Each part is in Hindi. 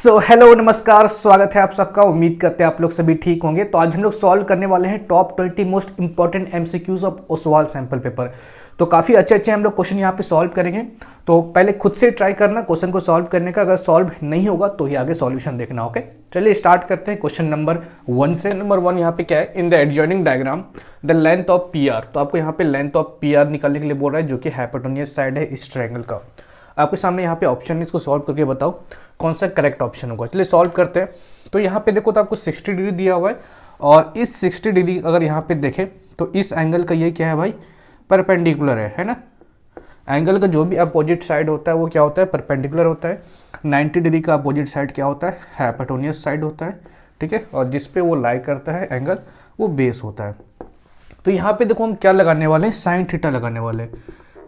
सो हेलो नमस्कार, स्वागत है आप सबका। उम्मीद करते हैं आप लोग सभी ठीक होंगे। तो आज हम लोग सॉल्व करने वाले हैं top 20 most important MCQs of Oswal sample paper. तो काफ़ी अच्छे हम लोग क्वेश्चन यहाँ पे सॉल्व करेंगे। तो पहले खुद से ट्राई करना क्वेश्चन को सॉल्व करने का, अगर सॉल्व नहीं होगा तो ही आगे सॉल्यूशन देखना। ओके, चलिए स्टार्ट करते हैं क्वेश्चन नंबर 1 से। नंबर 1 यहाँ पे क्या है, in the adjoining diagram the length of P R. तो आपको यहाँ पे लेंथ ऑफ पी आर निकालने के लिए बोल रहा है, जो कि हाइपोटेन्यूज साइड है इस ट्रायंगल का। आपके सामने यहाँ पे ऑप्शन है, इसको सॉल्व करके बताओ कौन सा करेक्ट ऑप्शन होगा। चलिए सॉल्व करते हैं। तो यहाँ पे देखो, तो आपको 60 डिग्री दिया हुआ है, और इस 60 डिग्री अगर यहाँ पे देखें तो इस एंगल का ये क्या है भाई, परपेंडिकुलर है ना। एंगल का जो भी अपोजिट साइड होता है वो क्या होता है, परपेंडिकुलर होता है। 90 डिग्री का अपोजिट साइड क्या होता है, हाइपोटेन्यूज साइड होता है, ठीक है। और जिस पे वो लाई करता है एंगल, वो बेस होता है। तो यहाँ पे देखो हम क्या लगाने वाले हैं, साइन थीटा लगाने वाले हैं,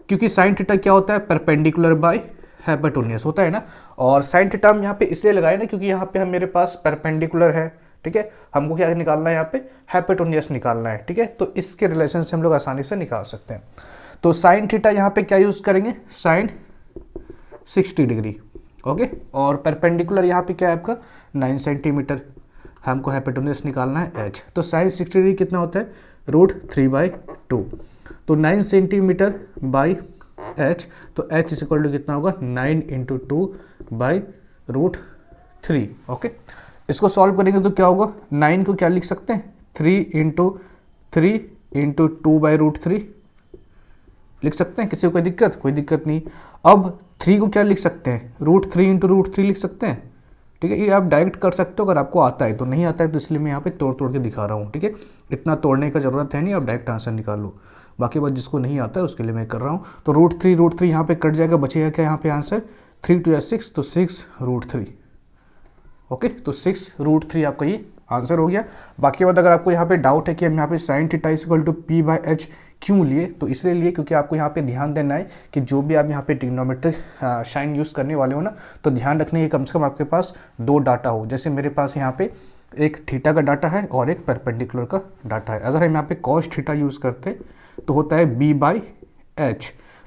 क्योंकि साइन थीटा क्या होता है, परपेंडिकुलर बाय हाइपोटेन्यूज होता है ना। और साइन थीटा हम यहाँ पे इसलिए लगाए ना, क्योंकि यहाँ पे हम मेरे पास परपेंडिकुलर है, ठीक है। हमको क्या निकालना है, यहाँ पे हाइपोटेन्यूज निकालना है, ठीक है। तो इसके रिलेशन से हम लोग आसानी से निकाल सकते हैं। तो साइन थीटा यहाँ पे क्या यूज करेंगे, साइन 60 डिग्री, ओके। और परपेंडिकुलर यहाँ पे क्या है आपका 9 सेंटीमीटर, हमको हाइपोटेन्यूज निकालना है h। तो साइन 60 डिग्री कितना होता है, √3/2। तो 9 सेंटीमीटर बाई h, तो h इज इक्वल टू कितना होगा, 9 × 2/√3, ओके। इसको सॉल्व करेंगे तो क्या होगा, 9 को क्या लिख सकते हैं, 3 × 3 × 2/√3 लिख सकते हैं। किसी को कोई दिक्कत नहीं। अब 3 को क्या लिख सकते हैं, √3 × √3 लिख सकते हैं, ठीक है। ये आप डायरेक्ट कर सकते हो अगर आपको आता है, तो नहीं आता है तो इसलिए मैं यहाँ पे तोड़ के दिखा रहा हूँ, ठीक है। इतना तोड़ने का जरूरत है नहीं, आप डायरेक्ट आंसर निकाल लो। बाकी बात जिसको नहीं आता है उसके लिए मैं कर रहा हूँ। तो √3 यहाँ पे कट जाएगा, बचेगा क्या यहाँ पे आंसर, 3 × 2 = 6, तो 6√3, ओके। तो 6√3 आपका ये आंसर हो गया। बाकी बात अगर आपको यहाँ पे डाउट है कि हम यहाँ पे साइन थीटा = p/h क्यों लिए, तो इसलिए लिए क्योंकि आपको यहाँ पे ध्यान देना है कि जो भी आप यहाँ पे ट्रिग्नोमेट्रिक साइन यूज़ करने वाले हो ना, तो ध्यान रखने की कम से कम आपके पास 2 डाटा हो। जैसे मेरे पास यहाँ पे एक थीटा का डाटा है और एक परपेंडिकुलर का डाटा है। अगर हम यहाँ पे कॉस थीटा यूज़ करते तो होता है b/h।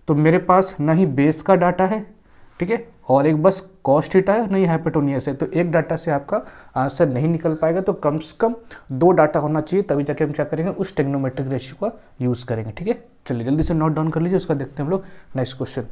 तो मेरे पास ना ही बेस का डाटा है, ठीक है, और एक बस कॉस थीटा है, नहीं हाइपोटेन्यूज है। तो एक डाटा से आपका आंसर नहीं निकल पाएगा। तो कम से कम 2 डाटा होना चाहिए, तभी जाके हम क्या करेंगे, उस ट्रिग्नोमेट्रिक रेशियो का यूज़ करेंगे, ठीक है। चलिए जल्दी से नोट डाउन कर लीजिए, उसका देखते हैं हम लोग next question.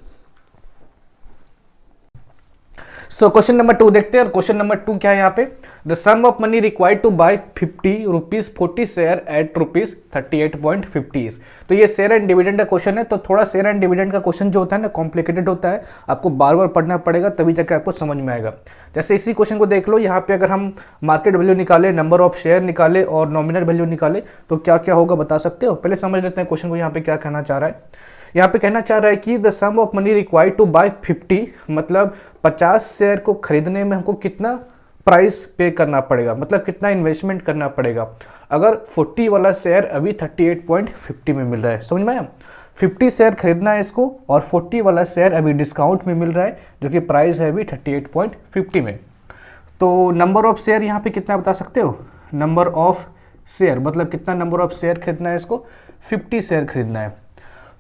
So question number 2 देखते हैं। और क्वेश्चन नंबर 2 क्या है यहाँ पे, the sum of money required to buy 50 rupees 40 share at ₹38.50। तो ये शेयर एंड डिविडेंड का क्वेश्चन है। तो थोड़ा शेयर एंड डिविडेंड का क्वेश्चन जो होता है ना, कॉम्प्लिकेटेड होता है, आपको बार बार पढ़ना पड़ेगा, तभी जाकर आपको समझ में आएगा। जैसे इसी क्वेश्चन को देख लो, यहाँ पे अगर हम मार्केट वैल्यू निकाले, नंबर ऑफ शेयर निकाले और नॉमिनल वैल्यू निकाले, तो क्या क्या होगा बता सकते हो। पहले समझ लेते हैं क्वेश्चन को यहाँ पे क्या कहना चाह रहा है। यहाँ पे कहना चाह रहा है कि the sum of money required to buy 50, मतलब 50 शेयर को खरीदने में हमको कितना प्राइस पे करना पड़ेगा, मतलब कितना इन्वेस्टमेंट करना पड़ेगा। अगर 40 वाला शेयर अभी 38.50 में मिल रहा है, समझ में आया। 50 शेयर खरीदना है इसको, और 40 वाला शेयर अभी डिस्काउंट में मिल रहा है, जो कि प्राइस है अभी 38.50 में। तो नंबर ऑफ शेयर यहाँ पे कितना बता सकते हो, नंबर ऑफ शेयर मतलब कितना नंबर ऑफ शेयर खरीदना है इसको, 50 शेयर खरीदना है।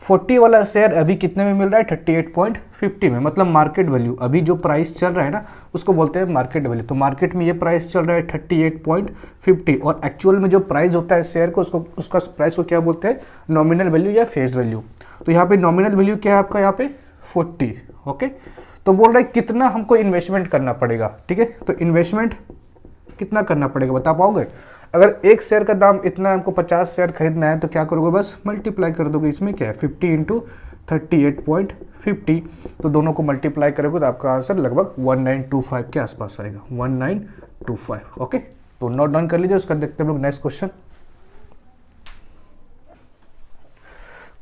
40 वाला शेयर अभी कितने में मिल रहा है, 38.50 में, मतलब मार्केट वैल्यू, अभी जो प्राइस चल रहा है ना उसको बोलते हैं मार्केट वैल्यू। तो मार्केट में ये प्राइस चल रहा है 38.50, और एक्चुअल में जो प्राइस होता है शेयर को, उसका प्राइस को क्या बोलते हैं, नॉमिनल वैल्यू या फेस वैल्यू। तो यहाँ पे नॉमिनल वैल्यू क्या है आपका, यहाँ पे 40, ओके। तो बोल रहा है कितना हमको इन्वेस्टमेंट करना पड़ेगा, ठीक है। तो इन्वेस्टमेंट कितना करना पड़ेगा बता पाओगे। अगर एक शेयर का दाम इतना, हमको 50 शेयर खरीदना है, तो क्या करोगे, बस मल्टीप्लाई कर दोगे। इसमें क्या है, 50 × 38.50, तो दोनों को मल्टीप्लाई करोगे तो आपका आंसर लगभग 1925 के आसपास आएगा, 1925, ओके। तो नोट डाउन कर लीजिए, उसका देखते हैं हम लोग नेक्स्ट क्वेश्चन।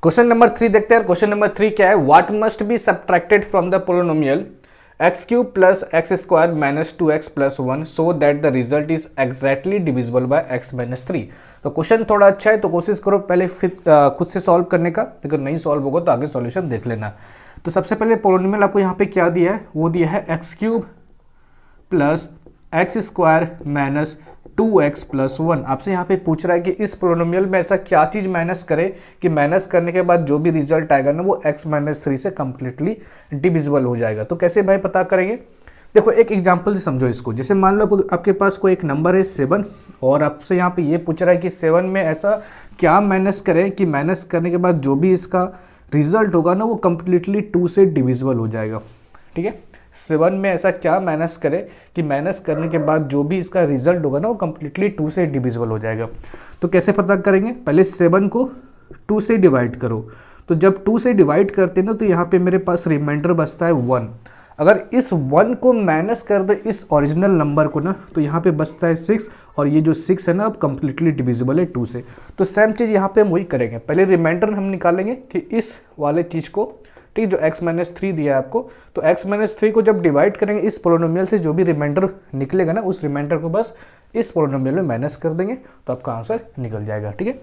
क्वेश्चन नंबर 3 देखते हैं। क्वेश्चन नंबर 3 क्या है, what must be subtracted from the polynomial x³ + x² - 2x + 1 so that the result is exactly divisible by x - 3। तो क्वेश्चन थोड़ा अच्छा है, तो कोशिश करो पहले खुद से सॉल्व करने का, अगर नहीं सॉल्व होगा तो आगे सॉल्यूशन देख लेना। तो सबसे पहले पोलिनोमियल आपको यहाँ पे क्या दिया है, वो दिया है x³ + x² - 2x + 1। आपसे यहाँ पे पूछ रहा है कि इस पोलिनोमियल में ऐसा क्या चीज़ माइनस करे कि माइनस करने के बाद जो भी रिजल्ट आएगा ना, वो x - 3 से कंप्लीटली डिविजिबल हो जाएगा। तो कैसे भाई पता करेंगे, देखो एक एग्जांपल से समझो इसको, जैसे मान लो आपके पास कोई एक नंबर है 7 और आपसे यहाँ पे ये पूछ रहा है कि 7 में ऐसा क्या माइनस करें कि माइनस करने के बाद जो भी इसका रिजल्ट होगा ना वो कम्प्लीटली 2 से डिविजिबल हो जाएगा। ठीक है, 7 में ऐसा क्या माइनस करें कि माइनस करने के बाद जो भी इसका रिजल्ट होगा ना वो कम्प्लीटली 2 से डिविजिबल हो जाएगा। तो कैसे पता करेंगे, पहले 7 को 2 से डिवाइड करो, तो जब 2 से डिवाइड करते हैं ना तो यहाँ पे मेरे पास रिमाइंडर बचता है 1। अगर इस 1 को माइनस कर दे इस ओरिजिनल नंबर को ना तो यहाँ पे बचता है 6, और ये जो 6 है ना अब कम्प्लीटली डिविजिबल है 2 से। तो सेम चीज़ यहाँ पे हम वही करेंगे, पहले रिमाइंडर हम निकालेंगे कि इस वाले चीज़ को, ठीक, जो x-3 दिया है आपको, तो x-3 को जब डिवाइड करेंगे इस पोलिनोमियल से जो भी रिमाइंडर निकलेगा ना उस रिमाइंडर को बस इस पोलिनोमियल में माइनस कर देंगे तो आपका आंसर निकल जाएगा। ठीक है,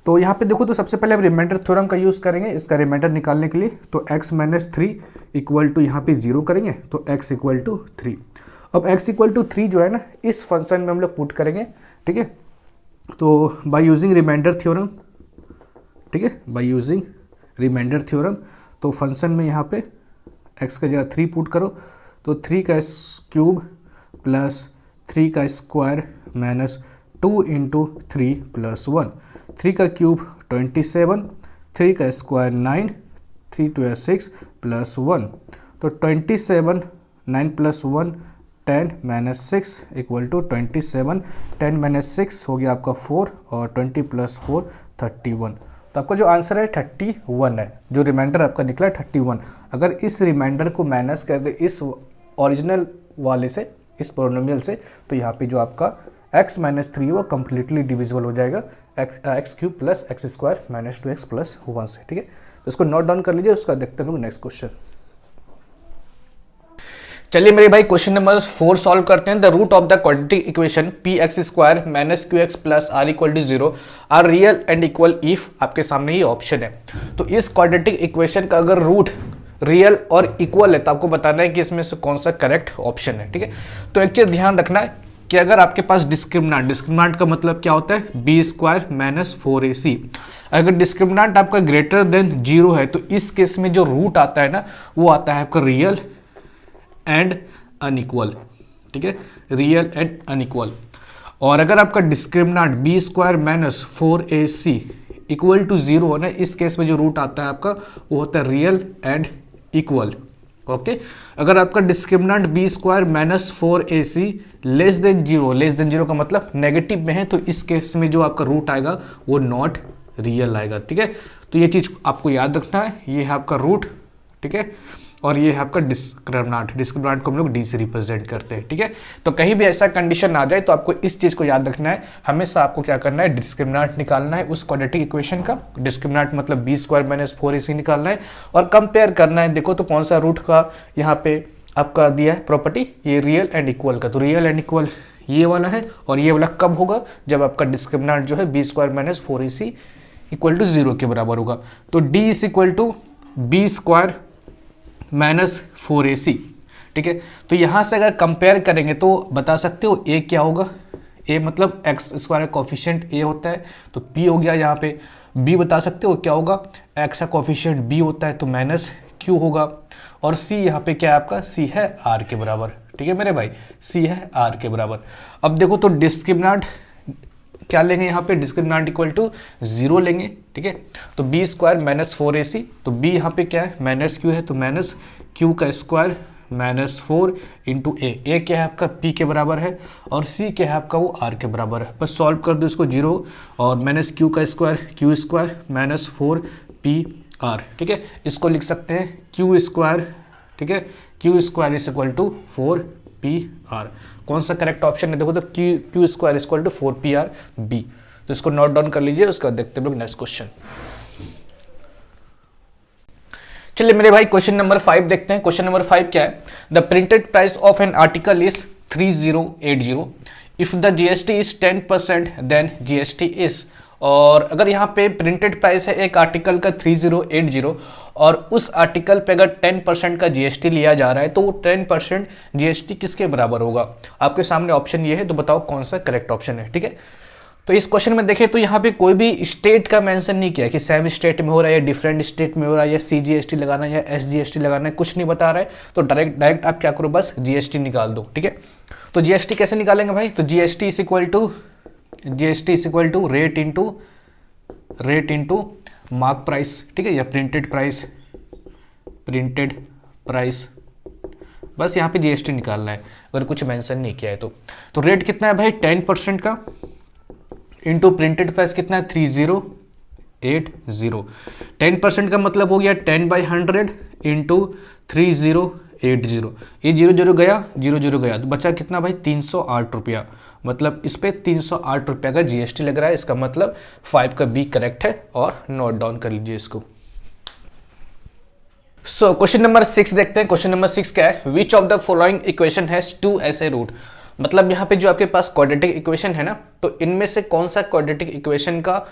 तो यहाँ पे देखो, तो सबसे पहले हम रिमाइंडर थ्योरम का यूज़ करेंगे इसका रिमाइंडर निकालने के लिए। तो x-3 इक्वल टू यहाँ पे 0 करेंगे तो x इक्वल टू 3। अब x इक्वल टू 3 जो है ना इस फंक्शन में हम लोग पुट करेंगे। ठीक है, तो बाय यूजिंग रिमाइंडर थ्योरम, ठीक है, बाय यूजिंग रिमाइंडर थ्योरम, तो फंक्शन में यहाँ पे x का जगह 3 पुट करो तो 3 का क्यूब प्लस 3 का स्क्वायर माइनस 2 इंटू 3 प्लस 1, 3 का क्यूब 27, 3 का स्क्वायर 9, 3 2 6 प्लस 1, तो 27 9 plus 1 10 minus 6 equal to 27, 10 minus 6 हो गया आपका 4 और 20 प्लस 4 31। तो आपका जो आंसर है 31 है, जो रिमाइंडर आपका निकला है 31। अगर इस रिमाइंडर को माइनस कर दे इस ओरिजिनल वाले से, इस पोलिनोमियल से, तो यहाँ पे जो आपका x-3 वो कम्प्लीटली डिविजिबल हो जाएगा x cube plus x square minus 2x plus 1 से। ठीक है, तो इसको नोट डाउन कर लीजिए, उसका देखते हैं लोग नेक्स्ट क्वेश्चन। चलिए मेरे भाई क्वेश्चन नंबर 4 सॉल्व करते हैं। The root of the quadratic equation p(x² minus qx plus r equal to 0 are real and equal if, आपके सामने ये ऑप्शन है। तो इस क्वाड्रेटिक इक्वेशन का अगर रूट रियल और इक्वल है तो आपको बताना है कि इसमें से कौन सा करेक्ट ऑप्शन है। ठीक है, तो एक चीज ध्यान रखना है कि अगर आपके पास डिस्क्रिमिनेंट का मतलब क्या होता है, b² माइनस 4ac, अगर डिस्क्रिमिनेंट आपका ग्रेटर देन 0 है तो इस केस में जो रूट आता है ना वो आता है आपका रियल एंड अनइक्वल। ठीक है, रियल एंड अनइक्वल। और अगर आपका discriminant b² minus 4ac equal to 0 है ना, इस केस में जो रूट आता है आपका वो होता है रियल एंड इक्वल। ओके, अगर आपका discriminant b² minus 4ac less than 0 का मतलब नेगेटिव में है, तो इस केस में जो आपका रूट आएगा वो नॉट रियल आएगा। ठीक है, तो ये चीज आपको याद रखना है, ये है आपका रूट, ठीक है, और ये है आपका डिस्क्रिमिनेंट को हम लोग डी से रिप्रेजेंट करते हैं। ठीक है, तो कहीं भी ऐसा कंडीशन आ जाए तो आपको इस चीज को याद रखना है, हमेशा आपको क्या करना है, डिस्क्रिमिनेंट निकालना है उस क्वाड्रेटिक इक्वेशन का। डिस्क्रिमिनेंट मतलब b² माइनस 4ac निकालना है और कंपेयर करना है। देखो तो कौन सा रूट का यहाँ पे आपका दिया है प्रॉपर्टी, ये रियल एंड इक्वल का, तो रियल एंड इक्वल ये वाला है, और ये वाला कब होगा, जब आपका डिस्क्रिमिनेंट जो है b² minus 4ac equal to 0 के बराबर होगा। तो d is equal to b² minus 4ac। ठीक है, तो यहां से अगर कंपेयर करेंगे तो बता सकते हो a क्या होगा, a मतलब x² कॉफिशिएंट a होता है तो p हो गया। यहाँ पे b बता सकते हो क्या होगा, x का कॉफिशिएंट b होता है तो माइनस q होगा, और c यहाँ पे क्या है आपका, c है r के बराबर। ठीक है मेरे भाई, c है r के बराबर। अब देखो तो डिस्क्रिमिनेंट क्या लेंगे, यहाँ पे डिस्क्रिमिनेंट इक्वल टू 0 लेंगे। ठीक है, तो b² माइनस 4ac, तो b यहाँ पे क्या है, माइनस q है तो माइनस q का स्क्वायर माइनस 4 इंटू a क्या है आपका p के बराबर है, और c क्या है आपका वो r के बराबर है। बस सॉल्व कर दो इसको 0, और माइनस q का स्क्वायर q² माइनस 4pr। ठीक है, इसको लिख सकते हैं q², ठीक है, q² is equal to 4pr। कौन सा करेक्ट ऑप्शन है, देखो तो q² is equal to 4pr b। तो इसको नोट डाउन कर लीजिए, उसका देखते हैं लोग नेक्स्ट क्वेश्चन। चलिए मेरे भाई क्वेश्चन नंबर 5 देखते हैं। क्वेश्चन नंबर 5 क्या है, the printed price of an article is 3080 if the GST is 10% then GST is. और अगर यहाँ पे प्रिंटेड प्राइस है एक आर्टिकल का 3080 और उस आर्टिकल पे अगर 10% का जीएसटी लिया जा रहा है तो वो 10% जीएसटी किसके बराबर होगा। आपके सामने ऑप्शन ये है, तो बताओ कौन सा करेक्ट ऑप्शन है। ठीक है, तो इस क्वेश्चन में देखें तो यहाँ पे कोई भी स्टेट का मेंशन नहीं किया कि सेम स्टेट में हो रहा है या डिफरेंट स्टेट में हो रहा है या CGST लगाना है या SGST लगाना है, कुछ नहीं बता रहा है। तो डायरेक्ट आप क्या करो, बस GST निकाल दो। ठीक है, तो GST कैसे निकालेंगे भाई, तो GST is equal to rate into mark price. ठीक है, या प्रिंटेड प्राइस, बस यहाँ पे GST निकालना है अगर कुछ मेंशन नहीं किया है तो रेट कितना है भाई 10% का इंटू प्रिंटेड प्राइस कितना है 3080। 10% का मतलब हो गया 10/100 इंटू 3080। ये 0 गया, 0 गया, तो बचा कितना भाई 308 रुपया। मतलब इस पे 308 रुपया का GST लग रहा है। इसका मतलब 5 का B करेक्ट है और नोट डाउन कर लीजिए इसको। सो क्वेश्चन नंबर 6 देखते हैं। क्वेश्चन नंबर 6 क्या है, which of the following equation has 2 ऐसे रूट। मतलब यहाँ पे जो आपके पास क्वाड्रेटिक इक्वेशन है ना, तो इनमें से कौन सा क्वाड्रेटिक इक्वेशन का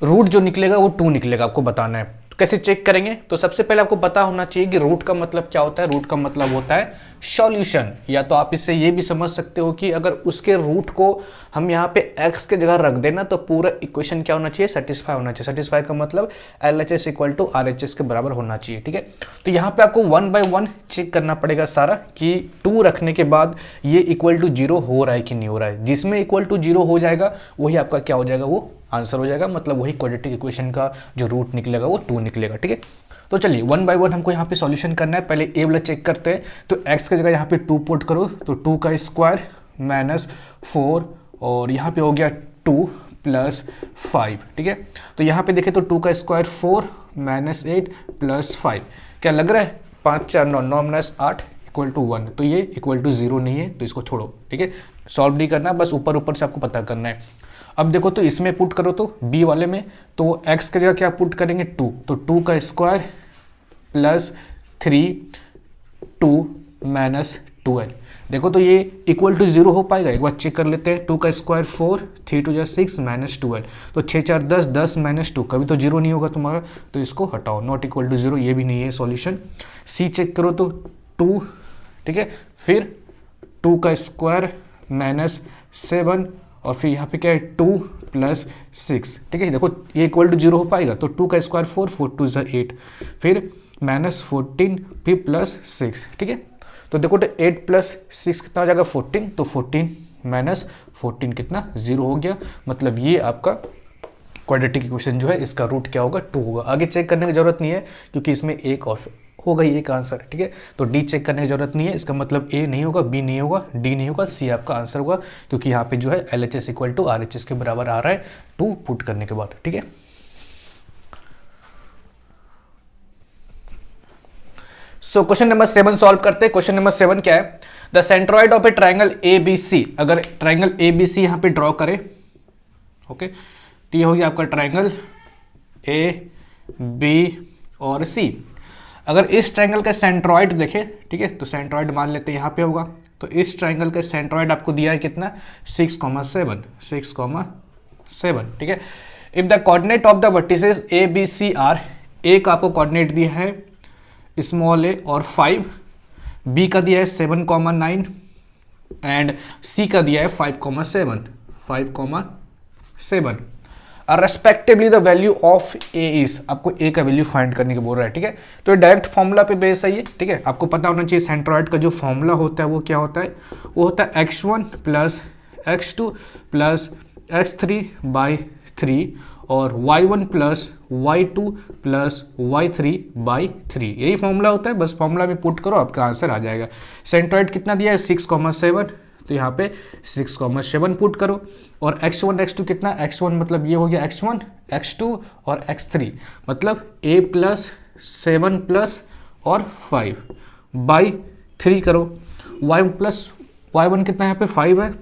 रूट जो निकलेगा वो 2 निकलेगा, आपको बताना है। तो कैसे चेक करेंगे, तो सबसे पहले आपको पता होना चाहिए कि रूट का मतलब क्या होता है। रूट का मतलब होता है सॉल्यूशन, या तो आप इससे ये भी समझ सकते हो कि अगर उसके रूट को हम यहाँ पे x के जगह रख देना तो पूरा इक्वेशन क्या होना चाहिए, सेटिस्फाई होना चाहिए। सेटिस्फाई का मतलब LHS इक्वल टू RHS के बराबर होना चाहिए। ठीक है, तो यहाँ पे आपको 1 by 1 चेक करना पड़ेगा सारा कि 2 रखने के बाद ये इक्वल टू 0 हो रहा है कि नहीं हो रहा है। जिसमें इक्वल टू 0 हो जाएगा वही आपका क्या हो जाएगा, वो आंसर हो जाएगा। मतलब वही क्वाड्रेटिक इक्वेशन का जो रूट निकलेगा वो 2 निकलेगा। ठीक है, तो चलिए 1 by 1 हमको यहाँ पे सॉल्यूशन करना है। पहले ए वाला चेक करते हैं। तो x की जगह यहाँ पे 2 पुट करो, तो 2 का स्क्वायर माइनस 4 और यहाँ पे हो गया 2 प्लस 5। ठीक है, तो यहाँ पे देखें तो 2 का स्क्वायर 4 माइनस 8 प्लस 5 क्या लग रहा है 5 4 9 9 माइनस 8 इक्वल टू 1। तो ये इक्वल टू 0 नहीं है, तो इसको छोड़ो। ठीक है, सॉल्व नहीं करना, बस ऊपर से आपको पता करना है। अब देखो तो इसमें पुट करो तो बी वाले में, तो x की जगह क्या पुट करेंगे 2, तो 2 का स्क्वायर प्लस 3 2 माइनस 12। देखो तो ये इक्वल टू 0 हो पाएगा, एक बार चेक कर लेते हैं। 2 का स्क्वायर 4 3 2 6 माइनस 12, तो 6 4 10 10 माइनस 2, कभी तो 0 नहीं होगा तुम्हारा, तो इसको हटाओ। नॉट इक्वल टू 0 ये भी नहीं है सॉल्यूशन। सी चेक करो तो 2, ठीक है, फिर 2 का स्क्वायर माइनस 7 और फिर यहाँ पे क्या है 2 प्लस 6। ठीक है, देखो ये इक्वल टू 0 हो पाएगा, तो 2 का स्क्वायर 4 4 2 8, फिर माइनस 14 फिर प्लस 6। ठीक है, तो देखो तो 8 प्लस 6 कितना हो जाएगा 14, तो 14 माइनस 14 कितना 0 हो गया। मतलब ये आपका क्वाड्रेटिक इक्वेशन जो है इसका रूट क्या होगा 2 होगा। आगे चेक करने की जरूरत नहीं है क्योंकि इसमें एक ऑप्शन होगा ही एक आंसर। ठीक है, तो डी चेक करने की जरूरत नहीं है, इसका मतलब ए नहीं होगा, बी नहीं होगा, डी नहीं होगा, सी आपका आंसर होगा क्योंकि यहाँ पे जो है LHS इक्वल टू RHS के बराबर आ रहा है 2 पुट करने के बाद। ठीक है, सो क्वेश्चन नंबर 7 सॉल्व करते हैं। क्वेश्चन नंबर 7 क्या है, the centroid of A triangle ABC। अगर ट्राइंगल ABC यहाँ पे ड्रॉ करें, ओके, तो ये हो गया आपका ट्राइंगल A B और C। अगर इस ट्राइंगल का सेंट्रॉइड देखें, ठीक है, तो सेंट्रॉइड मान लेते हैं यहाँ पे होगा, तो इस ट्राइंगल का सेंट्रॉइड आपको दिया है कितना 6,7 6,7। ठीक है, if the coordinate of the vertices ABC are, A का आपको कोऑर्डिनेट दिया है स्मॉल a और 5, बी का दिया है 7,9 एंड सी का दिया है 5,7 respectively the value of A is, आपको ए का वैल्यू फाइंड करने के बोल रहा है। ठीक है, तो ये डायरेक्ट फॉर्मूला पे बेस है ये। ठीक है, आपको पता होना चाहिए सेंट्रॉइड का जो फॉर्मूला होता है वो क्या होता है, वो होता है x1 plus x2 plus x3/3 और y1 plus y2 plus y3/3, यही फॉर्मूला होता है। बस फॉर्मूला में पुट करो आपका आंसर आ जाएगा। सेंट्रॉइड कितना दिया है 6,7, तो यहाँ पे 6,7 पुट करो और x1 x2 कितना, x1 मतलब ये हो गया x1 x2 और x3 मतलब a प्लस 7 प्लस और 5/3 करो। y1 कितना है यहाँ पे 5 है,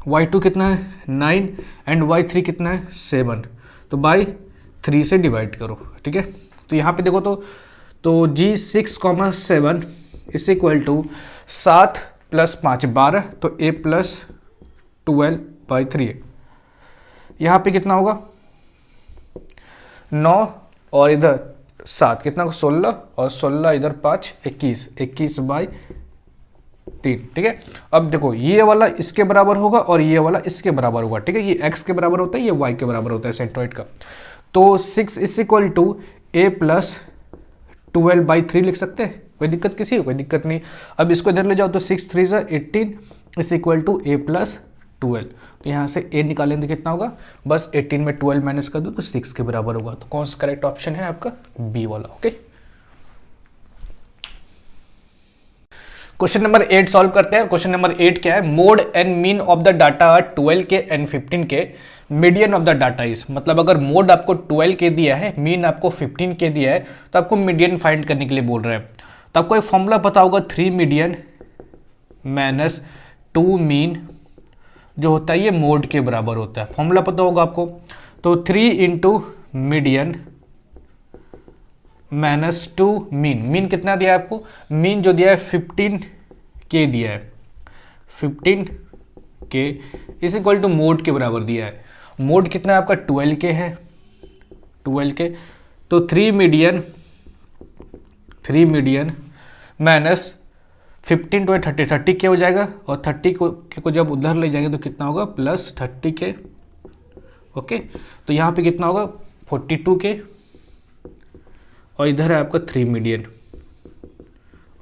y2 कितना है 9 एंड y3 कितना है 7, तो बाई 3 से डिवाइड करो। ठीक है, तो यहाँ पे देखो तो जी 6,7 इज इक्वल टू 7 प्लस 5 12, तो a प्लस 12/3। यहाँ पे कितना होगा 9 और इधर 7 कितना 16 और 16 इधर 5 21 21/3। 3, ठीक है। अब देखो ये वाला इसके बराबर होगा और ये वाला इसके बराबर होगा, ठीक है। ये x के बराबर होता है, ये y के बराबर होता है सेंट्रोइड का। तो 6 is equal to a plus 12/3 लिख सकते हैं। कोई दिक्कत किसी को? कोई दिक्कत नहीं। अब इसको इधर ले जाओ तो 6 3 18 is equal to a plus 12। तो यहाँ से a निकालेंगे कितना होगा, बस 18 में 12 माइनस कर दो तो 6 के बराबर होगा। तो कौन सा करेक्ट ऑप्शन है आपका? बी वाला। ओके, क्वेश्चन नंबर 8 सॉल्व करते हैं। क्वेश्चन नंबर 8 क्या है? Mode and mean of the data 12 के एंड 15 के, median of the data is, मतलब अगर मोड आपको 12 के दिया है, मीन आपको 15 के दिया है, तो आपको मीडियन फाइंड करने के लिए बोल रहे हैं। तो आपको एक फॉर्मूला पता होगा, 3 मीडियन माइनस 2 मीन जो होता है ये मोड के बराबर होता है। फॉर्मूला पता होगा आपको। तो 3 into median minus 2 mean. Mean कितना दिया है आपको? मीन जो दिया है 15 के दिया है, 15 के इज इक्वल टू मोड के बराबर दिया है। मोड कितना है आपका? 12 के है, 12 के। तो 3 मीडियन माइनस 15 टू 30, 30 के हो जाएगा, और 30 को जब उधर ले जाएंगे तो कितना होगा? प्लस 30 के। ओके, तो यहाँ पे कितना होगा? 42 के, और इधर है आपका 3 मीडियन।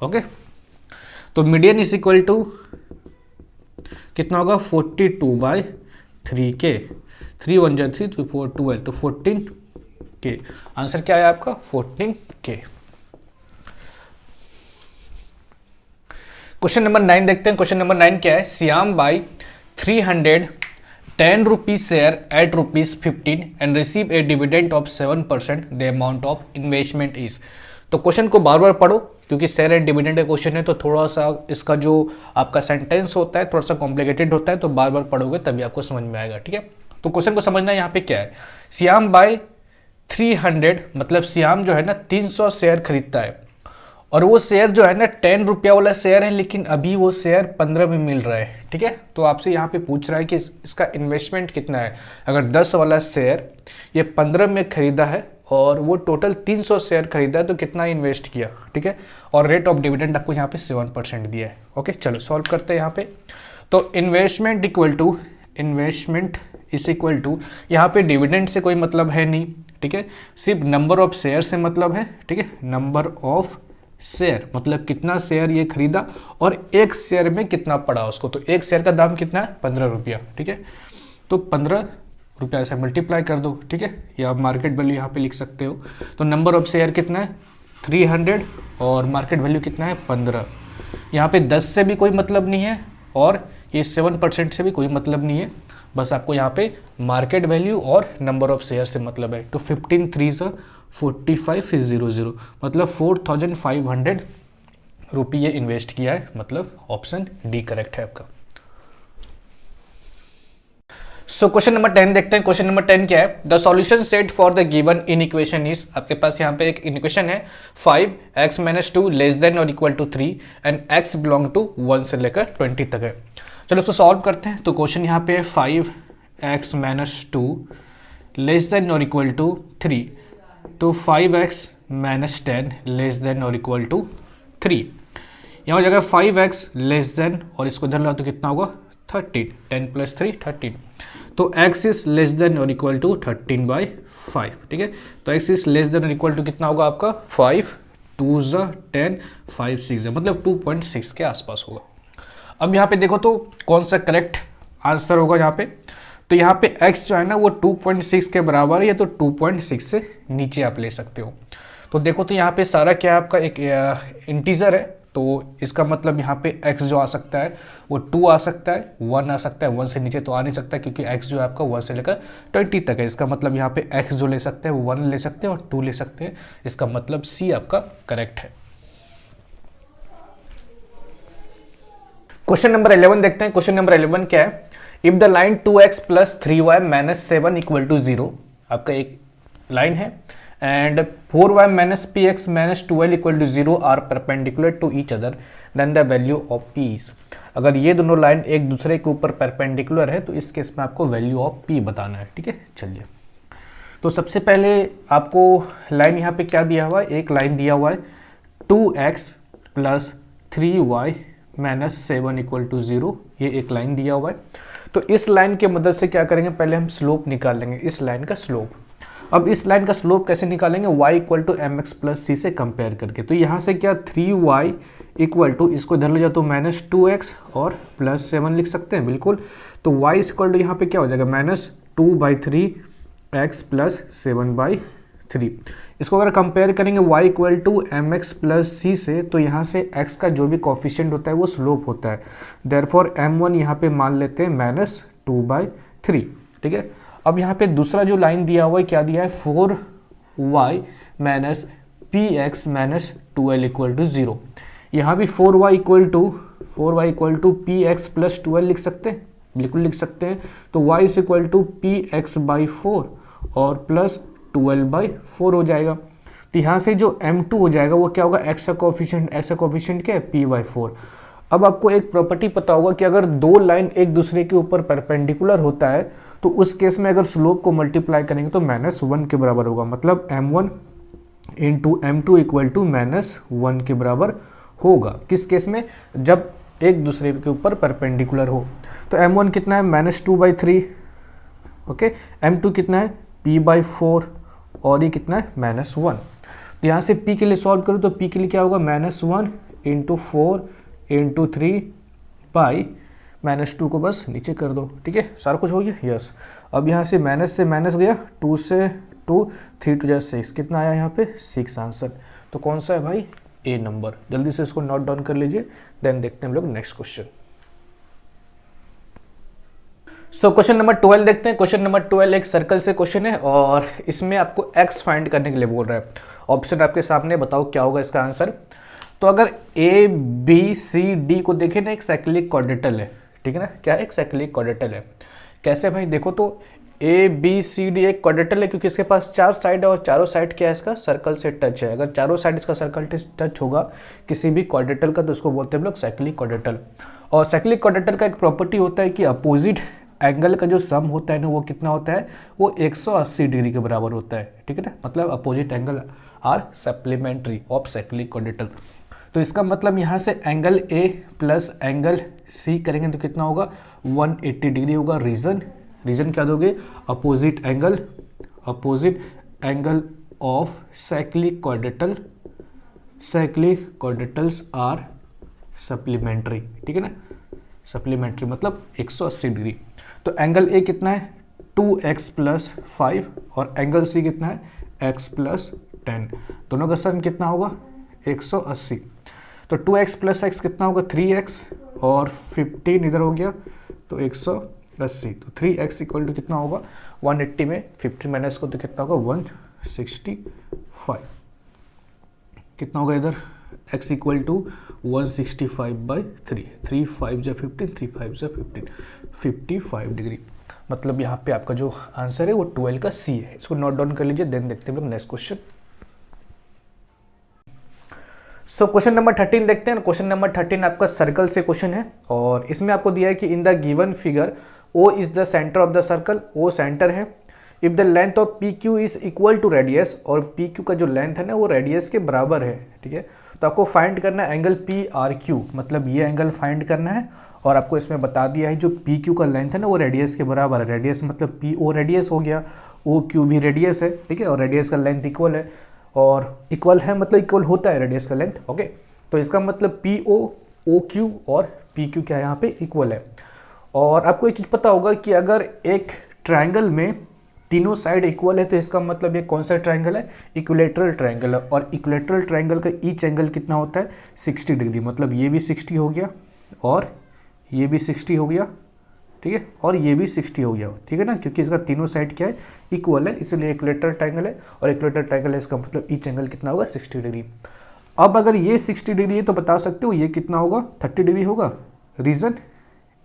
ओके, तो मीडियन इज इक्वल टू कितना होगा? 42/3 के। 3 1 जा 3 तो 4 12, तो 14 के। आंसर क्या है आपका? 14 के। क्वेश्चन नंबर 9 देखते हैं। क्वेश्चन नंबर 9 क्या है? Shyam by 310 rupees share eight ₹15 and receive A dividend of 7%, the amount of investment is. तो क्वेश्चन को बार बार पढ़ो, क्योंकि शेयर एंड डिविडेंड का क्वेश्चन है, तो थोड़ा सा इसका जो आपका सेंटेंस होता है थोड़ा सा कॉम्प्लिकेटेड होता है, तो बार बार पढ़ोगे तभी आपको समझ में आएगा, ठीक है। तो क्वेश्चन को समझना यहाँ पे क्या है। श्याम बाय 300, मतलब श्याम जो है ना 300 शेयर खरीदता है, और वो शेयर जो है ना 10 रुपया वाला शेयर है, लेकिन अभी वो शेयर 15 में मिल रहा है, ठीक है। तो आपसे यहाँ पे पूछ रहा है कि इसका इन्वेस्टमेंट कितना है। अगर 10 वाला शेयर ये 15 में खरीदा है और वो टोटल 300 शेयर खरीदा है, तो कितना इन्वेस्ट किया, ठीक है। और रेट ऑफ डिविडेंड आपको यहाँ पे 7% दिया है। ओके, चलो सॉल्व करते हैं यहाँ पे। तो इन्वेस्टमेंट इज इक्वल टू यहाँ पे डिविडेंड से कोई मतलब है नहीं, ठीक है, सिर्फ नंबर ऑफ शेयर से मतलब है, ठीक है। नंबर ऑफ शेयर मतलब कितना शेयर ये खरीदा और एक शेयर में कितना पड़ा उसको। तो एक शेयर का दाम कितना है? 15 रुपया, ठीक है। तो 15 रुपया से मल्टीप्लाई कर दो, ठीक है, या आप मार्केट वैल्यू यहाँ पे लिख सकते हो। तो नंबर ऑफ शेयर कितना है? 300, और मार्केट वैल्यू कितना है? 15। यहाँ पे 10 से भी कोई मतलब नहीं है और ये 7% से भी कोई मतलब नहीं है, बस आपको यहाँ पे मार्केट वैल्यू और नंबर ऑफ शेयर से मतलब है। तो 15 3 45,000, मतलब 4,500 रुपये इन्वेस्ट किया है, मतलब ऑप्शन डी करेक्ट है आपका। सो क्वेश्चन नंबर 10 देखते हैं। क्वेश्चन नंबर 10 क्या है? The solution set for the given in equation is, आपके पास यहाँ पे एक इक्वेशन है 5x - 2 लेस देन और equal to 3 and x belong to 1 से लेकर 20 तक है। चलो तो सॉल्व करते हैं। तो क्वेश्चन यहाँ पे है 5x - 2 लेस देन और इक्वल टू 3, तो 5x - 10 लेस देन और इक्वल टू 3। यहाँ हो जाएगा 5x लेस देन, और इसको इधर ला तो कितना होगा? 13, 10 + 3 13। तो x इज लेस देन और इक्वल टू 13/5, ठीक है। तो x इज लेस देन और इक्वल टू कितना होगा आपका? 5 2 10 5 6, मतलब 2.6 के आसपास होगा। अब यहाँ पे देखो तो कौन सा करेक्ट आंसर होगा यहाँ पे। तो यहाँ पे x जो है ना वो 2.6 के बराबर है, या तो 2.6 से नीचे आप ले सकते हो। तो देखो तो यहाँ पे सारा क्या है आपका? एक इंटीजर है, तो इसका मतलब यहाँ पे x जो आ सकता है वो 2 आ सकता है, 1 आ सकता है, 1 से नीचे तो आ नहीं सकता, क्योंकि x जो है आपका 1 से लेकर 20 तक है। इसका मतलब यहाँ पे x जो ले सकते हैं वो 1 ले सकते हैं और 2 ले सकते हैं। इसका मतलब C आपका करेक्ट है। क्वेश्चन नंबर 11 देखते हैं। क्वेश्चन नंबर 11 क्या है? If the line 2x + 3y - 7 equal to 0, आपका एक लाइन है, and 4y - px - 2l equal to 0 are perpendicular to each other, then the value of p is. अगर ये दोनों लाइन एक दूसरे के ऊपर परपेंडिकुलर है तो इस केस में आपको वैल्यू ऑफ p बताना है, ठीक है। चलिए, तो सबसे पहले आपको लाइन यहाँ पे क्या दिया हुआ है? एक लाइन दिया हुआ है 2x + 3y -7 इक्वल टू 0, ये एक लाइन दिया हुआ है। तो इस लाइन की मदद से क्या करेंगे, पहले हम स्लोप निकाल लेंगे, इस लाइन का स्लोप। अब इस लाइन का स्लोप कैसे निकालेंगे, y equal to M X plus C से कंपेयर करके। तो यहाँ से क्या 3y इक्वल टू, इसको इधर ले जाओ तो -2x और +7 लिख सकते हैं, बिल्कुल। तो y इक्वल टू यहाँ पे क्या हो जाएगा, -2/3x प्लस 7/3। इसको अगर कंपेयर करेंगे y equal to M X plus C से, तो यहाँ से x का जो भी कॉफिशिएंट होता है वो स्लोप होता है। देयरफॉर m1 यहाँ पे मान लेते हैं -2/3, ठीक है। अब यहाँ पे दूसरा जो लाइन दिया हुआ है, क्या दिया है, 4y minus P X minus 12 equal to 0। यहाँ भी 4y equal to P X plus 12 लिख सकते हैं, बिल्कुल लिख सकते हैं। तो y is equal to P X by 4 और प्लस 12/4 हो जाएगा। तो यहाँ से जो m2 हो जाएगा वो क्या होगा, x का कोफिशिएंट क्या है, p/4। अब आपको एक प्रॉपर्टी पता होगा कि अगर दो लाइन एक दूसरे के ऊपर परपेंडिकुलर होता है तो उस केस में अगर स्लोप को मल्टीप्लाई करेंगे तो -1 के बराबर होगा। मतलब m1 into m2 equal to -1 के बराबर होगा। किस केस में, जब एक दूसरे के ऊपर परपेंडिकुलर हो। तो m1 कितना है, -2/3, ओके। m2 कितना है, p/4 और ये कितना है, -1। तो यहाँ से p के लिए सॉल्व करूँ तो p के लिए क्या होगा, -1 इंटू 4 इंटू 3 बाई -2 को बस नीचे कर दो, ठीक है। सारा कुछ हो गया, यस। अब यहाँ से माइनस से माइनस गया, 2 से 2, 3 2 6, कितना आया यहाँ पे, 6 आंसर। तो कौन सा है भाई, ए नंबर। जल्दी से इसको नोट डाउन कर लीजिए, देन देखते हैं हम लोग next question. So question number 12 देखते हैं। क्वेश्चन नंबर 12 एक सर्कल से क्वेश्चन है और इसमें आपको x फाइंड करने के लिए बोल रहा है। ऑप्शन आपके सामने, बताओ क्या होगा इसका आंसर। तो अगर ए बी सी डी को देखें ना, एक साइक्लिक क्वाड्रेटल है, ठीक है ना। क्या एक साइक्लिक क्वाड्रेटल है, कैसे भाई, देखो तो ए बी सी डी एक क्वाड्रेटल है क्योंकि इसके पास 4 साइड है और चारों साइड क्या है, इसका सर्कल से टच है। अगर चारों साइड इसका सर्कल टच होगा किसी भी क्वाड्रेटल का तो उसको बोलते हैं हम लोग साइक्लिक क्वाड्रेटल। और साइक्लिक क्वाड्रेटल का एक प्रॉपर्टी होता है कि अपोजिट एंगल का जो सम होता है ना वो कितना होता है, वो 180 डिग्री के बराबर होता है, ठीक है ना। मतलब opposite angle are supplementary of cyclic quadrilateral. तो इसका मतलब यहाँ से angle A plus angle C करेंगे तो कितना होगा, 180 डिग्री होगा। रीजन क्या दोगे, opposite angle of cyclic quadrilaterals are supplementary, ठीक है ना। सप्लीमेंट्री मतलब 180 डिग्री। तो एंगल ए कितना है, 2x प्लस 5 और एंगल सी कितना है, x प्लस 10। दोनों का सम कितना होगा, 180। तो 2x प्लस x कितना होगा, 3x और 15 इधर हो गया तो 180। तो 3x इक्वल टू कितना होगा, 180 में 15 माइनस को तो कितना होगा, 165। कितना होगा इधर, x इक्वल टू 165/3, 3 5 जा 15, 3 5 जा 15, 55 डिग्री। मतलब यहाँ पे आपका जो आंसर है वो 12 का सी है। इसको नोट डाउन कर लीजिए, देन देखते हैं हम next question. So question number 13 देखते हैं। क्वेश्चन नंबर 13 आपका सर्कल से क्वेश्चन है और इसमें आपको दिया है कि in the given figure O is the centre of the circle, O centre है। If the length of P Q is equal to radius, और पी क्यू का जो लेंथ है ना वो रेडियस के बराबर है, ठीक है। तो आपको फाइंड करना है एंगल पी आर क्यू, मतलब ये एंगल फाइंड करना है। और आपको इसमें बता दिया है जो पी क्यू का लेंथ है ना वो रेडियस के बराबर है। रेडियस मतलब पी ओ रेडियस हो गया, ओ क्यू भी रेडियस है, ठीक है। और रेडियस का लेंथ इक्वल है, और इक्वल है मतलब इक्वल होता है रेडियस का लेंथ, ओके। तो इसका मतलब पी ओ, ओ क्यू और पी क्यू क्या है यहाँ पे, इक्वल है। और आपको एक चीज़ पता होगा कि अगर एक ट्राइंगल में तीनों साइड इक्वल है तो इसका मतलब ये कौन सा ट्राइंगल है, इक्विलेटरल ट्राइंगल है। और इक्विलेटरल ट्राइंगल का ईच एंगल कितना होता है, 60 डिग्री। मतलब ये भी 60 हो गया और ये भी 60 हो गया, ठीक है। और ये भी 60 हो गया, ठीक है ना, क्योंकि इसका तीनों साइड क्या है, इक्वल है, इसलिए इक्विलेटरल ट्राइंगल है। और इक्विलेटरल ट्राइंगल है इसका मतलब ईच एंगल कितना होगा, 60 डिग्री। अब अगर ये 60 डिग्री है तो बता सकते हो ये कितना होगा, 30 डिग्री होगा। रीज़न,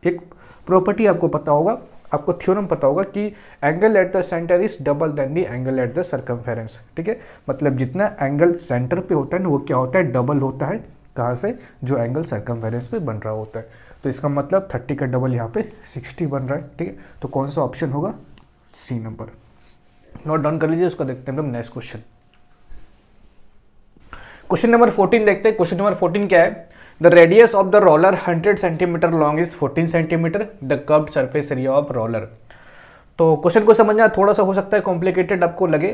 एक प्रॉपर्टी आपको पता होगा, आपको थ्योरम पता होगा कि angle at the centre is double than the angle at the circumference, ठीक है। मतलब जितना एंगल सेंटर पे होता है ना वो क्या होता है, डबल होता है। कहाँ से, जो एंगल सर्कमफेरेंस पे बन रहा होता है। तो इसका मतलब 30 का डबल यहाँ पे 60 बन रहा है, ठीक है। तो कौन सा ऑप्शन होगा, सी नंबर। नोट डाउन कर लीजिए, उसको देखते हैं हम नेक्स्ट क्वेश्चन। क्वेश्चन नंबर 14 देखते हैं। क्वेश्चन नंबर 14 क्या है, the radius of the roller 100 centimetre long is 14 centimetre, the curved surface area of roller. तो क्वेश्चन को समझना थोड़ा सा हो सकता है कॉम्प्लिकेटेड आपको लगे।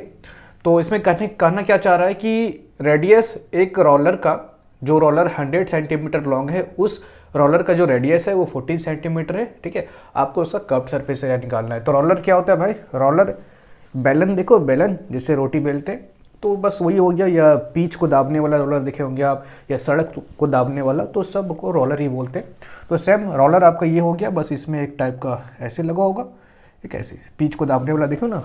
तो इसमें कहना क्या चाह रहा है कि रेडियस एक रोलर का, जो रोलर 100 सेंटीमीटर लॉन्ग है, उस रोलर का जो रेडियस है वो 14 सेंटीमीटर है, ठीक है। आपको उसका कर्व्ड सरफेस एरिया निकालना है। तो रोलर क्या होता है भाई, रोलर बेलन, देखो बेलन जिससे रोटी बेलते हैं, तो बस वही हो गया। या पीच को दाबने वाला रोलर देखे होंगे आप, या सड़क को दाबने वाला, तो सब को रोलर ही बोलते हैं। तो सेम रोलर आपका ये हो गया, बस इसमें एक टाइप का ऐसे लगा होगा, एक ऐसे पीच को दाबने वाला, देखो ना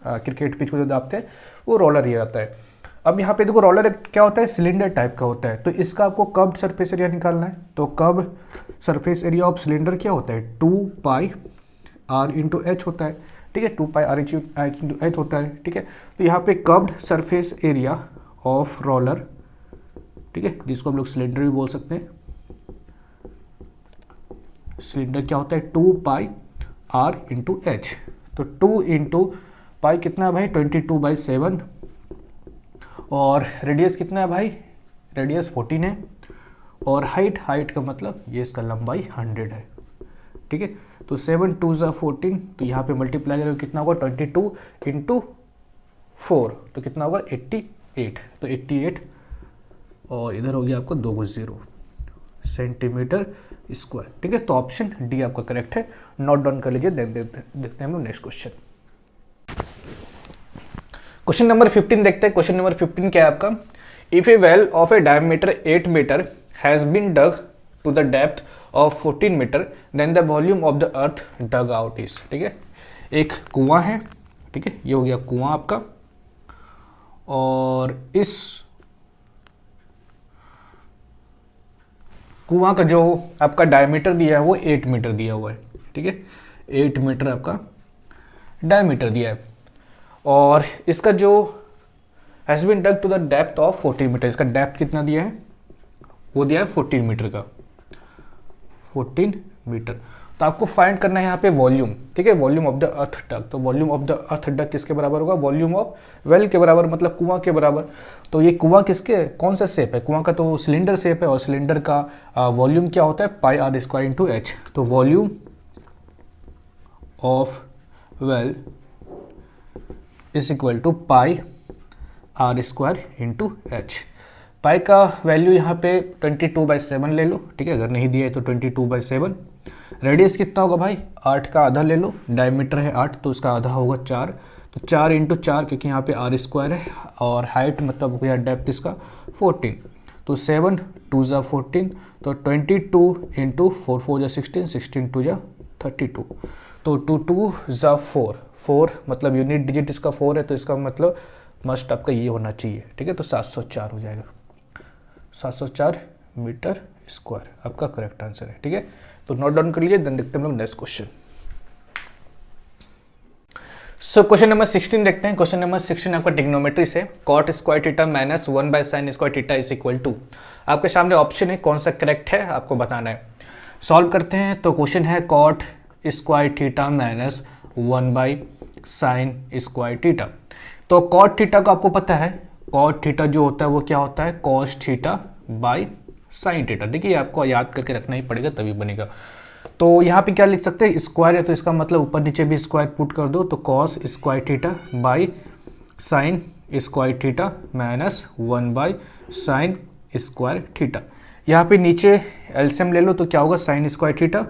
क्रिकेट पिच को जो दाबते हैं वो रोलर ही रहता है। अब यहाँ पे देखो रोलर क्या होता है, सिलेंडर टाइप का होता है। तो इसका आपको कर्व्ड सरफेस एरिया निकालना है। तो curved surface area of cylinder क्या होता है, 2 पाई r इंटू एच होता है, ठीक है। 2 पाई r इंटू एच होता है, ठीक है। तो यहाँ पे curved surface area of roller, ठीक है, जिसको हम लोग सिलेंडर भी बोल सकते हैं। सिलेंडर क्या होता है, 2 पाई r इंटू एच। तो 2 इंटू पाई कितना है भाई, 22/7, और रेडियस कितना है भाई, रेडियस 14 है, और हाइट का मतलब ये इसका लंबाई 100 है, ठीक है। तो 7 2 ज़ा 14, तो यहाँ पे मल्टीप्लाई करेंगे कितना होगा, 22 इंटू 4, तो कितना होगा 88, तो 88, और इधर हो गया आपको 2 0 सेंटीमीटर स्क्वायर, ठीक है। तो ऑप्शन डी आपका करेक्ट है, नोट डाउन कर लीजिए। देखते हैं हम लोग नेक्स्ट क्वेश्चन। क्वेश्चन नंबर 15 देखते हैं। क्वेश्चन नंबर 15 क्या है आपका, if a well of a diameter 8 metre has been dug to the depth of 14 metre then the volume of the earth dug out is, ठीक है। एक कुआं है, ठीक है, ये हो गया कुआं आपका, और इस कुआं का जो आपका डायमीटर दिया है वो 8 मीटर दिया हुआ है, ठीक है। 8 मीटर आपका डायमीटर दिया है, और इसका जो has been dug to the depth of 14 metre, इसका डेप्थ कितना दिया है, वो दिया है 14 मीटर का, 14 मीटर। तो आपको फाइंड करना है यहाँ पे वॉल्यूम, ठीक है, वॉल्यूम ऑफ द अर्थ डग। तो वॉल्यूम ऑफ द अर्थ डग किसके बराबर होगा, वॉल्यूम ऑफ वेल के बराबर, मतलब कुआं के बराबर। तो ये कुआं किसके, कौन सा शेप है, कुआं का तो सिलेंडर शेप है, और सिलेंडर का वॉल्यूम क्या होता है, pi r square into H. तो volume of well is equal to pi r square into H. Pi का वैल्यू यहाँ पे 22/7 ले लो, ठीक है, अगर नहीं दिया है तो 22/7। रेडियस कितना होगा भाई, 8 का आधा ले लो, डायमीटर है 8, तो उसका आधा होगा 4, तो 4 इंटू 4, क्योंकि यहाँ पे r स्क्वायर है, और हाइट मतलब यहाँ डेप्थ इसका 14, तो 7 2 ज़ा 14, तो 22 इंटू 4 4 ज़ा 16, 16 2 ज़ा 32, तो 2 2 ज़ा 4 मतलब यूनिट डिजिट इसका 4 है, तो इसका मतलब मस्ट आपका ये होना चाहिए, ठीक है। तो 704 हो जाएगा, 704 मीटर स्क्वायर आपका करेक्ट आंसर है, ठीक है। तो नोट डाउन कर लीजिए, देन देखते हैं हम लोग next question. So question number 16 देखते हैं। क्वेश्चन नंबर 16 आपका ट्रिग्नोमेट्री से, cot square theta minus 1/sin square theta is equal to, आपके सामने ऑप्शन है, कौन सा करेक्ट है आपको बताना है। सॉल्व करते हैं। तो क्वेश्चन है cot square theta minus 1/sin square theta. तो कॉट थीटा को आपको पता है, कॉट थीटा जो होता है वो क्या होता है, cos theta by sine theta. देखिए आपको याद करके रखना ही पड़ेगा तभी बनेगा। तो यहाँ पे क्या लिख सकते हैं, स्क्वायर है तो इसका मतलब ऊपर नीचे भी स्क्वायर पुट कर दो, तो cos square theta by sine square theta minus 1/sin square theta. यहाँ पे नीचे एलसीएम ले लो, तो क्या होगा, sine square theta,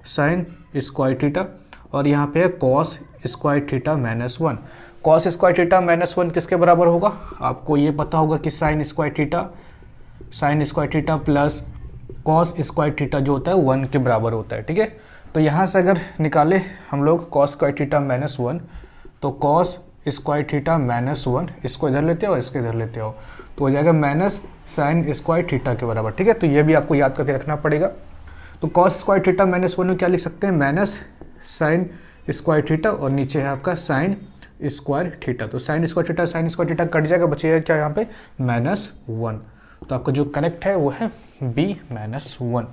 sine square theta, और यहाँ पे है cos square theta minus 1। Cos square theta minus 1 किसके बराबर होगा, आपको ये पता होगा कि sine square theta plus cos square theta जो होता है 1 के बराबर होता है, ठीक है। तो यहाँ से अगर निकाले हम लोग कॉस स्क्वायर थीटा माइनस 1, तो कॉस स्क्वायर थीटा माइनस 1, इसको इधर लेते हो, इसके इधर लेते हो, तो हो जाएगा माइनस साइन स्क्वायर थीटा के बराबर, ठीक है। तो ये भी आपको याद करके रखना पड़ेगा। तो कॉस स्क्वायर थीटा माइनस 1 में क्या लिख सकते हैं, माइनस साइन स्क्वायर थीटा, और नीचे है आपका साइन स्क्वायर थीटा। तो साइन स्क्वायर थीटा कट जाएगा, बचेगा क्या यहाँ पे, -1। तो आपका जो करेक्ट है वो है B -1।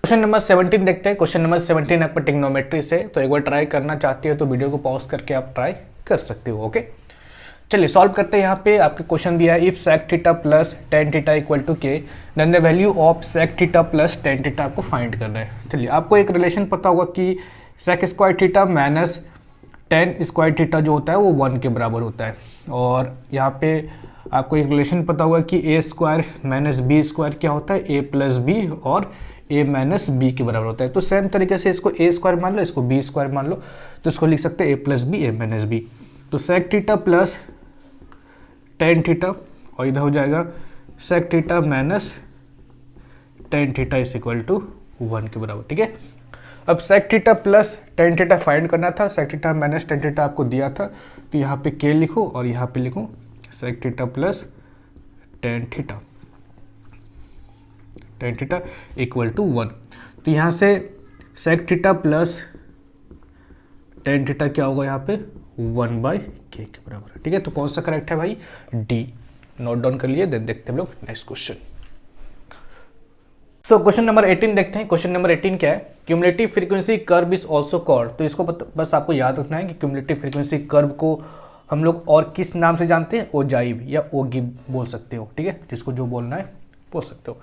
क्वेश्चन नंबर 17 देखते हैं। क्वेश्चन नंबर 17 आपका ट्रिग्नोमेट्री से, तो एक बार ट्राई करना चाहते हो तो वीडियो को पॉज करके आप ट्राई कर सकते हो, ओके। चलिए सॉल्व करते हैं। यहाँ पे आपके क्वेश्चन दिया है if sec theta plus tan theta equal to k then the value of sec theta plus tan theta आपको फाइंड करना है। चलिए आपको एक रिलेशन पता होगा कि sec square theta minus tan square theta जो होता है वो 1 के बराबर होता है, और यहाँ पे आपको एक रिलेशन पता होगा कि ए स्क्वायर माइनस बी स्क्वायर क्या होता है, ए प्लस बी और ए माइनस बी के बराबर होता है। तो सेम तरीके से इसको ए स्क्वायर मान लो, इसको बी स्क्वायर मान लो, तो इसको लिख सकते हैं A plus B A minus B. तो sec theta plus tan theta और इधर हो जाएगा sec theta minus tan theta is equal to 1 के बराबर। ठीक है, अब sec theta plus tan theta find करना था, sec theta minus tan theta आपको दिया था, तो यहाँ पे के लिखो और यहाँ पे लिखो sec theta plus tan theta equal to 1। तो यहाँ से sec theta plus tan theta क्या होगा यहाँ पे 1/k के बराबर। ठीक है, तो कौन सा करेक्ट है भाई, डी। नोट डाउन कर लिए, देन देखते हैं हम लोग next question. So question number 18 देखते हैं। क्वेश्चन नंबर 18 क्या है, cumulative frequency curve is also called. तो इसको बस आपको याद रखना है कि क्यूमुलेटिव फ्रीक्वेंसी कर्व को हम लोग और किस नाम से जानते हैं, ओजाइव या ओगिव बोल सकते हो। ठीक है, जिसको जो बोलना है बोल सकते हो।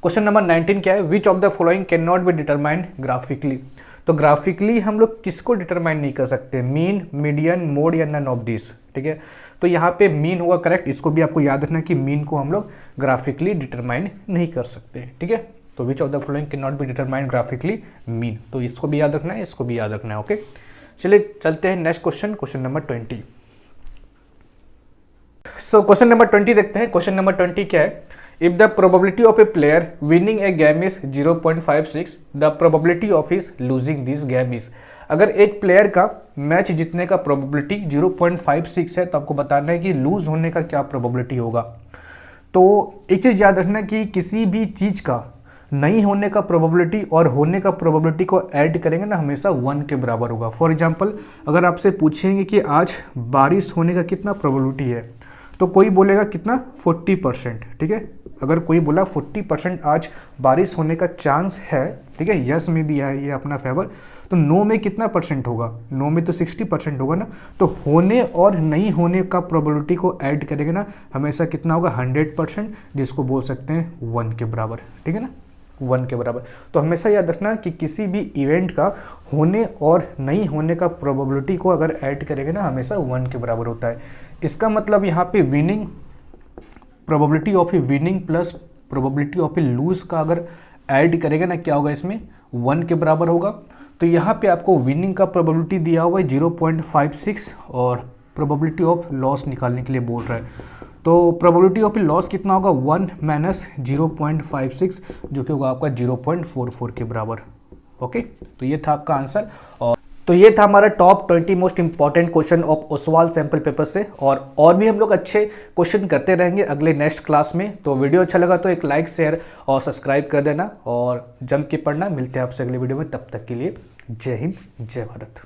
क्वेश्चन नंबर 19 क्या है, which of the following can not be determined graphically. तो ग्राफिकली हम लोग किसको डिटरमाइन नहीं कर सकते, मीन, मीडियन, मोड या नन ऑफ दिस। ठीक है, तो यहाँ पे मीन होगा करेक्ट। इसको भी आपको याद रखना है कि मीन को हम लोग ग्राफिकली डिटरमाइन नहीं कर सकते। ठीक है, तो which of the following can not be determined graphically, mean. तो इसको भी याद रखना है, इसको भी याद रखना है। ओके, चलिए चलते हैं नेक्स्ट क्वेश्चन, क्वेश्चन नंबर 20। सो क्वेश्चन नंबर 20 देखते हैं। क्वेश्चन नंबर 20 क्या है, if the probability of A player winning A game is 0.56 the probability of is losing this game is. अगर एक प्लेयर का मैच जीतने का प्रोबेबिलिटी 0.56 है तो आपको बताना है कि लूज होने का क्या प्रोबेबिलिटी होगा। तो एक चीज़ याद रखना कि किसी भी चीज़ का नहीं होने का प्रोबेबिलिटी और होने का प्रोबेबिलिटी को ऐड करेंगे ना, हमेशा 1 के बराबर होगा। फॉर एग्जांपल अगर आपसे पूछेंगे कि आज बारिश होने का कितना प्रोबेबिलिटी है, तो कोई बोलेगा कितना 40%। ठीक है, अगर कोई बोला 40% आज बारिश होने का चांस है, ठीक है, यस में दिया है ये अपना फेवर, तो नो में कितना परसेंट होगा, नो में तो 60% होगा ना। तो होने और नहीं होने का प्रोबेबिलिटी को ऐड करेंगे ना, हमेशा कितना होगा 100%, जिसको बोल सकते हैं 1 के बराबर। ठीक है ना, 1 के बराबर। तो हमेशा याद रखना कि किसी भी इवेंट का होने और नहीं होने का प्रोबेबिलिटी को अगर ऐड करेंगे ना, हमेशा 1 के बराबर होता है। इसका मतलब यहाँ पे winning, probability of a winning plus probability of a lose का अगर ऐड करेंगे ना, क्या होगा इसमें 1 के बराबर होगा। तो यहाँ पे आपको विनिंग का प्रोबेबिलिटी दिया हुआ है 0.56 और प्रोबेबिलिटी ऑफ लॉस निकालने के लिए बोल रहा है। तो प्रोबेबिलिटी ऑफ लॉस कितना होगा 1 माइनस 0.56 जो कि होगा आपका 0.44 के बराबर। ओके, तो ये था आपका आंसर। तो ये था हमारा top 20 most important question of Oswal sample paper से, और भी हम लोग अच्छे क्वेश्चन करते रहेंगे अगले नेक्स्ट क्लास में। तो वीडियो अच्छा लगा तो एक लाइक, शेयर और सब्सक्राइब कर देना और जम के पढ़ना। मिलते हैं आपसे अगले वीडियो में, तब तक के लिए जय हिंद, जय भारत।